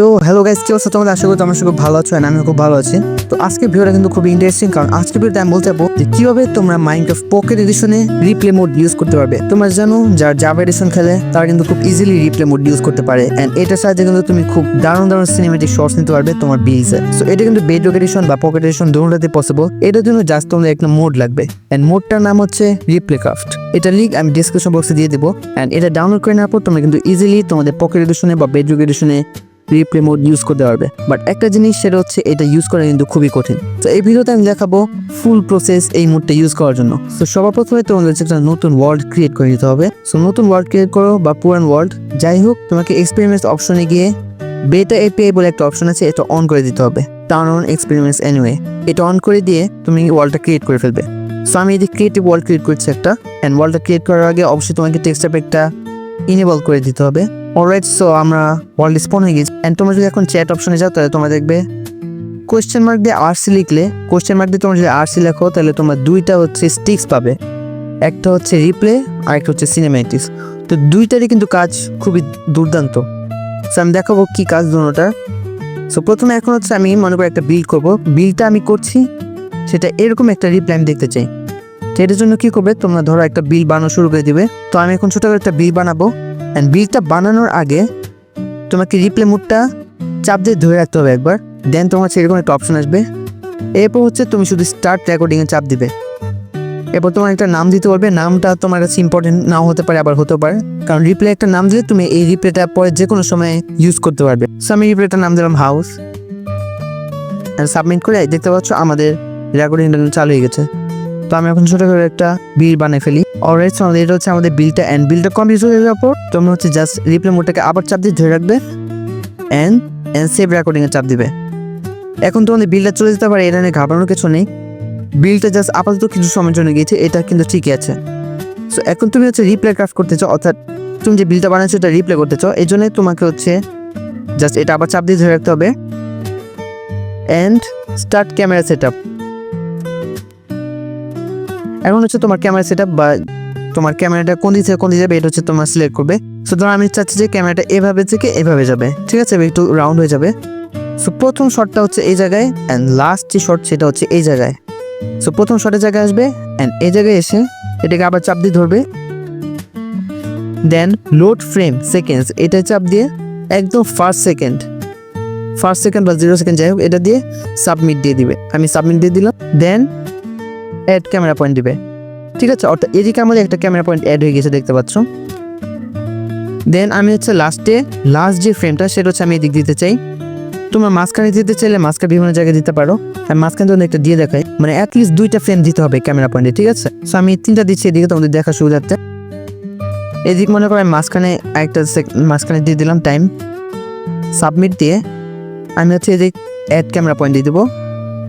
তো hello guys, কি অবস্থা তোমাদের? আশা করি তোমরা খুব ভালো আছো, আর আমিও খুব ভালো আছি। তো আজকে ভিডিওটা কিন্তু খুব ইন্টারেস্টিং, কারণ আজকে ভিডিওতে আমি বলতে চাবো যে কিভাবে তোমরা মাইনক্রাফট পকেট এডিশনে রিপ্লে মোড ইউজ করতে পারবে। তোমরা জানো যারা জাভা এডিশন খেলে তারা কিন্তু খুব ইজিলি রিপ্লে মোড ইউজ করতে পারে, এন্ড এটার সাহায্যে কিন্তু তুমি খুব দারুণ দারুণ সিনেমেটিক শর্টস নিতে পারবে তোমার বিলসে। সো এটা কিন্তু বেডরক এডিশন বা পকেট এডিশন দুটোতে পসিবল। এটার জন্য জাস্ট তোমাদের একটা মোড লাগবে, এন্ড মোডটার নাম হচ্ছে রিপ্লেক্রাফট। এটা লিঙ্ক আমি ডিসক্রিপশন বক্সে দিয়ে দেবো, এন্ড এটা ডাউনলোড করে নেওয়ার পর তোমরা কিন্তু ইজিলি তোমাদের পকেট এডিশনে বা বেডরক এডিশনে রিপ্লে মোড ইউজ করতে পারবে। বাট একটা জিনিস, সেটা হচ্ছে এটা ইউজ করা কিন্তু খুবই কঠিন। তো এই ভিডিওতে আমি দেখাবো ফুল প্রসেস এই মোডটা ইউজ করার জন্য। তো সবার প্রথমে তোমাদের একটা নতুন ওয়ার্ল্ড ক্রিয়েট করে নিতে হবে। সো নতুন ওয়ার্ল্ড ক্রিয়েট করো বা পুরান ওয়ার্ল্ড যাই হোক, তোমাকে এক্সপেরিমেন্টস অপশনে গিয়ে বেটা এপিআই বলে একটা অপশন আছে, এটা অন করে দিতে হবে। টার্ন অন এক্সপেরিমেন্টস এনিওয়ে, এটা অন করে দিয়ে তুমি ওয়ার্ল্ডটা ক্রিয়েট করে ফেলবে। সো আমি এই ক্রিয়েটিভ ওয়ার্ল্ড ক্রিয়েট করছি একটা, অ্যান্ড ওয়ার্ল্ডটা ক্রিয়েট করার আগে অবশ্যই তোমাকে টেক্সট প্যাকটা ইনেবল করে দিতে হবে। অলরাইট, সো আমরা ওয়ার্ল্ড স্পন হয়ে গেছি, অ্যান্ড তোমরা যদি এখন চ্যাট অপশনে যাও তাহলে তোমরা দেখবে কোয়েশ্চেন মার্ক দিয়ে আরসি লিখলে, কোয়েশ্চেন মার্ক দিয়ে তোমরা যদি আরসি লেখো তাহলে তোমরা দুইটা হচ্ছে স্টিক্স পাবে, একটা হচ্ছে রিপ্লে আর একটা হচ্ছে সিনেম্যাটিক্স। তো দুইটারই কিন্তু কাজ খুবই দুর্দান্ত। সো আমি দেখাবো কি কাজ দুটোটার। সো প্রথমে এখন হচ্ছে আমি মনে করি একটা বিল্ড করবো। বিলটা আমি করছি সেটা এরকম একটা রিপ্লে আমি দেখতে চাই। তো এটার জন্য কী করবে, তোমরা ধরো একটা বিল বানানো শুরু করে দিবে। তো আমি এখন ছোটো করে একটা বিল বানাবো, অ্যান্ড বিলটা বানানোর আগে তোমাকে রিপ্লে মোডটা চাপ দিয়ে ধরে রাখতে হবে একবার। দেন তোমার সেরকম একটা অপশন আসবে, এরপর হচ্ছে তুমি শুধু স্টার্ট রেকর্ডিংয়ে চাপ দিবে। এরপর তোমার একটা নাম দিতে পারবে। নামটা তোমার কাছে ইম্পর্টেন্ট নাও হতে পারে, আবার হতে পারে, কারণ রিপ্লে একটা নাম দিলে তুমি এই রিপ্লেটা পরে যে কোনো সময় ইউজ করতে পারবে। সো আমি রিপ্লেটার নাম দিলাম হাউস, অ্যান্ড সাবমিট করে দেখতে পাচ্ছ আমাদের রেকর্ডিংটা চালু হয়ে গেছে। তো আমি এখন ছোটো করে একটা বিল বানিয়ে ফেলি। অলরাইট, সো এটা হচ্ছে আমাদের বিলটা, অ্যান্ড বিলটা কমপ্লিট হয়ে যাওয়ার পর তোমরা হচ্ছে জাস্ট রিপ্লে মোডটাকে আবার চাপ দিয়ে ধরে রাখবে, অ্যান্ড সেভ রেকর্ডিংয়ে চাপ দিবে। এখন তোমাদের বিলটা চলে যেতে পারে, এটা নিয়ে ঘাবড়ানোর কিছু নেই। বিলটা জাস্ট আপাতত কিছু সময়ের জন্য গিয়েছে, এটা কিন্তু ঠিকই আছে। সো এখন তুমি হচ্ছে রিপ্লে ক্রাফট করতে চাও, অর্থাৎ তুমি যে বিলটা বানাচ্ছো এটা রিপ্লে করতে চাও। এই জন্যই তোমাকে হচ্ছে জাস্ট এটা আবার চাপ দিয়ে ধরে রাখতে হবে, and start camera set up. এখন হচ্ছে তোমার ক্যামেরা সেট আপ বা তোমার ক্যামেরাটা কোন দিকে কোন দিকে যাবে এটা হচ্ছে তোমার সিলেক্ট করবে। সো ধরো আমি চাচ্ছি যে ক্যামেরাটা এভাবে থেকে এভাবে যাবে, ঠিক আছে, একটু রাউন্ড হয়ে যাবে। সো প্রথম শটটা হচ্ছে এই জায়গায়, অ্যান্ড লাস্ট যে শট সেটা হচ্ছে এই জায়গায়। সো প্রথম শটের জায়গায় আসবে, অ্যান্ড এই জায়গায় এসে এটাকে আবার চাপ দিয়ে ধরবে। দেন লোড ফ্রেম সেকেন্ডস, এটা চাপ দিয়ে একদম ফার্স্ট সেকেন্ড বা 0 সেকেন্ড যাই হোক, এটা দিয়ে সাবমিট দিয়ে দিবে। আমি সাবমিট দিয়ে দিলাম। দেন অ্যাড ক্যামেরা পয়েন্ট দিবে, ঠিক আছে, অর্থাৎ এদিকে আমাদের একটা ক্যামেরা পয়েন্ট অ্যাড হয়ে গেছে, দেখতে পাচ্ছ। দেন আমি হচ্ছে লাস্ট যে ফ্রেমটা সেটা হচ্ছে আমি এদিক দিতে চাই। তোমার মাঝখানে দিতে চাইলে মাঝখানে বিভিন্ন জায়গায় দিতে পারো। আমি মাঝখানে তো একটা দিয়ে দেখাই, মানে অ্যাটলিস্ট 2টা ফ্রেম দিতে হবে ক্যামেরা পয়েন্টে, ঠিক আছে। সো আমি 3টা দিচ্ছি এদিকে, তোমাদের দেখা সুবিধার্থে। এদিক মনে করো আমি মাঝখানে দিয়ে দিলাম টাইম, সাবমিট দিয়ে আমি হচ্ছে এদিক অ্যাড ক্যামেরা পয়েন্ট দিয়ে দেবো।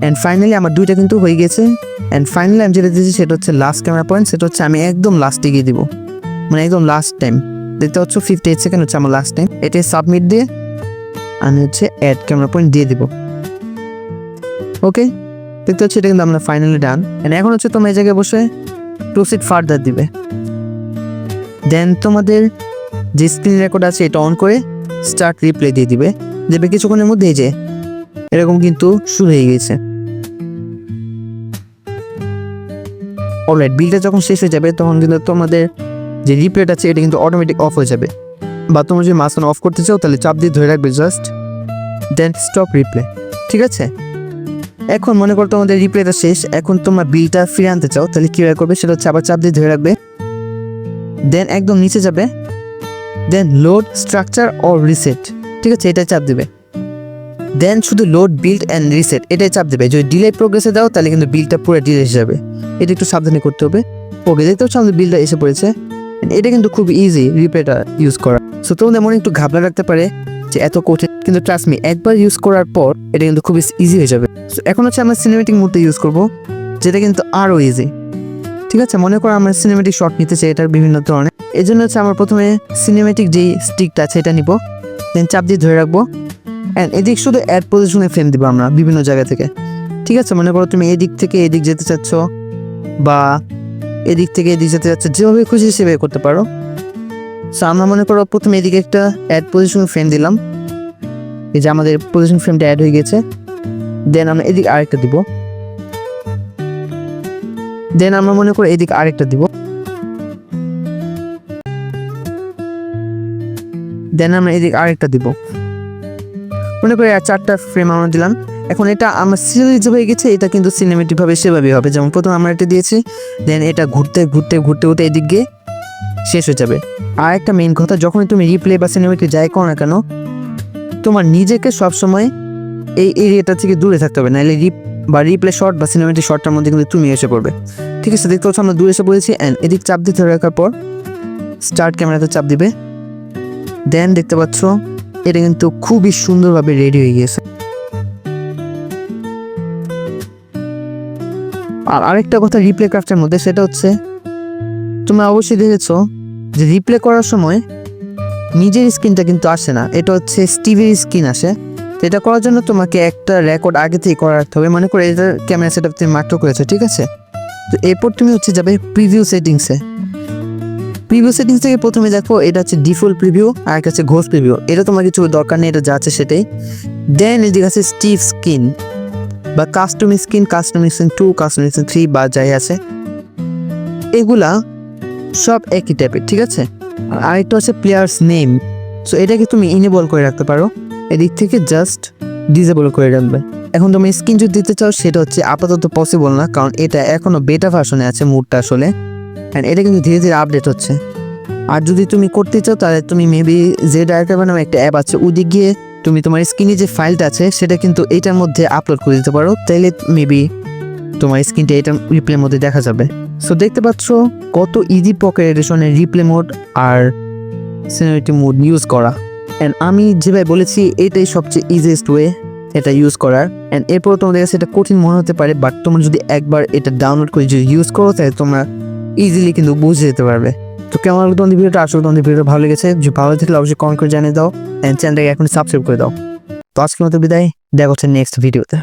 অ্যান্ড ফাইনালি আমার 2টা কিন্তু হয়ে গেছে। অ্যান্ড ফাইনালি আমি যেটা দিয়েছি সেটা হচ্ছে লাস্ট ক্যামেরা পয়েন্ট, সেটা হচ্ছে আমি একদম লাস্টে গিয়ে দিব, মানে একদম লাস্ট টাইম। দেখতে পাচ্ছ 58 সেকেন্ড হচ্ছে আমার লাস্ট টাইম। এটা সাবমিট দিয়ে আমি হচ্ছে অ্যাড ক্যামেরা পয়েন্ট দিয়ে দিব। ওকে, দেখতে হচ্ছে এটা কিন্তু আমরা ফাইনালি ডান। অ্যান্ড এখন হচ্ছে তোমরা এই জায়গায় বসে প্রসিড ফার্দার দিবে। দেন তোমাদের যে স্ক্রিন রেকর্ড আছে এটা অন করে স্টার্ট রিপ্লে দিয়ে দিবে। দেখবে কিছুক্ষণের মধ্যেই যে এরকম কিন্তু শুরু হয়ে গেছে। অলরাইট, বিলটা যখন শেষ হয়ে যাবে তখন কিন্তু তোমাদের যে রিপ্লেটা আছে এটা কিন্তু অটোমেটিক অফ হয়ে যাবে, বা তোমরা যদি মাঝখানে অফ করতে চাও তাহলে চাপ দিয়ে ধরে রাখবে জাস্ট, দেন স্টপ রিপ্লে, ঠিক আছে। এখন মনে করো তোমাদের রিপ্লেটা শেষ, এখন তোমরা বিলটা ফিরে আনতে চাও, তাহলে কীভাবে করবে সেটা হচ্ছে আবার চাপ দিয়ে ধরে রাখবে। দেন একদম নিচে যাবে, দেন লোড স্ট্রাকচার অর রিসেট, ঠিক আছে, এটাই চাপ দেবে। দেন শুধু লোড বিল্ড অ্যান্ড রিসেট এটাই চাপ দেবে। যদি ডিলে প্রোগ্রেসে দাও তাহলে কিন্তু বিলটা পুরো ডিলে এসে যাবে, এটা একটু সাবধানে করতে হবে। ওকে, দেখতে হচ্ছে আমাদের বিলটা এসে পড়েছে। এটা কিন্তু খুব ইজি রিপ্লেটা ইউজ করা। সো তোমাদের মনে একটু ঘাবলা রাখতে পারে যে এত কঠিন, কিন্তু ট্রাস্ট মি, একবার ইউজ করার পর এটা কিন্তু খুব ইজি হয়ে যাবে। সো এখন হচ্ছে আমরা সিনেমেটিক মোডটা ইউজ করবো, যেটা কিন্তু আরও ইজি, ঠিক আছে। মনে করো আমরা সিনেমেটিক শট নিতে চাই এটার বিভিন্ন ধরনের। এই জন্য হচ্ছে আমরা প্রথমে সিনেমেটিক যেই স্টিকটা আছে এটা নিব, দেন চাপ দিয়ে ধরে রাখবো, অ্যান্ড এদিক শুধু অ্যাড পজিশনে ফ্রেম দিব আমরা বিভিন্ন জায়গা থেকে, ঠিক আছে। মনে করো তুমি এদিক থেকে এদিক যেতে চাচ্ছ, বা এদিক থেকে এদিক যেতে চাচ্ছ, যেভাবে খুশি সেভাবে করতে পারো। সো আমরা মনে করো প্রথমে এদিকে একটা অ্যাড পজিশন ফ্রেম দিলাম, এই যে আমাদের পজিশন ফ্রেমটা অ্যাড হয়ে গেছে। দেন আমরা এদিকে আরেকটা দিব, দেন আমরা মনে করি এদিকে আরেকটা দিব, দেন আমরা এদিকে আরেকটা দিব, মনে করি আর 4টা ফ্রেম আমরা দিলাম। এখন এটা আমার সিরিজ হয়ে গেছে, এটা কিন্তু সিনেমেটিক ভাবে সেভাবেই হবে। যেমন প্রথমে আমরা এটা দিয়েছি, দেন এটা ঘুরতে ঘুরতে ঘুরতে ঘুরতে এদিক গিয়ে শেষ হয়ে যাবে। আর একটা মেইন কথা, যখনই তুমি রিপ্লে বা সিনেমেটিক যাই করো না কেন, তোমার নিজেকে সবসময় এই এরিয়াটা থেকে দূরে থাকতে হবে, নাহলে রিপ্লে শট বা সিনেমেটিক শটটার মধ্যে কিন্তু তুমি এসে পড়বে। ঠিক আছে, দেখতে পাচ্ছ আমরা দূরে এসে পড়েছি। অ্যান্ড এদিক চাপ দিতে রাখার পর স্টার্ট ক্যামেরাতে চাপ দিবে, দেন দেখতে পাচ্ছ এটা কিন্তু খুবই সুন্দরভাবে রেডি হয়ে গিয়েছে। আর আরেকটা কথা রিপ্লে ক্রাফটের মধ্যে, সেটা হচ্ছে তোমরা অবশ্যই দেখেছো যে রিপ্লে করার সময় নিজের স্ক্রিনটা কিন্তু আসে না, এটা হচ্ছে স্টিভের স্ক্রিন আসে। তো এটা করার জন্য তোমাকে একটা রেকর্ড আগে থেকে করে রাখতে হবে। মনে করে এটা ক্যামেরা সেট আপ তুমি মাত্র করেছো, ঠিক আছে? তো এরপর তুমি হচ্ছে যাবে প্রিভিউ সেটিংসে। প্রিভিউ সেটিংস থেকে প্রথমে দেখো এটা হচ্ছে ডিফল্ট প্রিভিউ, আর একটা হচ্ছে ঘোষ প্রিভিউ। এটা তোমার কিছু দরকার নেই, এটা যা আছে সেটাই। দেন এদিকে আছে স্টিভ স্ক্রিন বা কাস্টম স্ক্রিন 2, কাস্টম স্ক্রিন 3 বা যাই আছে, এগুলা সব একই টাইপের, ঠিক আছে? আর আরেকটা হচ্ছে প্লেয়ার্স নেম। সো এটাকে তুমি ইনেবল করে রাখতে পারো, এদিক থেকে জাস্ট ডিসেবল করে রাখবে। এখন তুমি স্ক্রিন যদি দিতে চাও সেটা হচ্ছে আপাতত পসিবল না, কারণ এটা এখনো বেটা ভার্সনে আছে মুডটা আসলে, অ্যান্ড এটা কিন্তু ধীরে ধীরে আপডেট হচ্ছে। আর যদি তুমি করতে চাও তাহলে তুমি মেবি জেড আর্কাইভ নামে একটা অ্যাপ আছে, ওদিক গিয়ে তুমি তোমার স্ক্রিনে যে ফাইলটা আছে সেটা কিন্তু এটার মধ্যে আপলোড করে দিতে পারো, তাইলে মেবি তোমার স্ক্রিনটা এটার রিপ্লের মধ্যে দেখা যাবে। সো দেখতে পাচ্ছ কত ইজি পকেট এডিশনের রিপ্লে মোড আর সিনেমেটিক মোড ইউজ করা। অ্যান্ড আমি যেভাবে বলেছি এটাই সবচেয়ে ইজিয়েস্ট ওয়ে এটা ইউজ করার। অ্যান্ড এরপর তোমাদের কাছে এটা কঠিন মনে হতে পারে, বাট তোমরা যদি একবার এটা ডাউনলোড করে যদি ইউজ করো তাহলে তোমরা ইজিলি কিন্তু বুঝে যেতে পারবে। তো কেমন লাগলো তোমাদের ভিডিওটা? আসলে তোমাদের ভিডিওটা ভালো লেগেছে, যদি ভালো থাকলে অবশ্যই কমেন্ট করে জানিয়ে দাও, অ্যান্ড চ্যানেলটাকে এখন সাবস্ক্রাইব করে দাও। তো আজকের মতো বিদায়, দেখা হচ্ছে নেক্সট ভিডিওতে।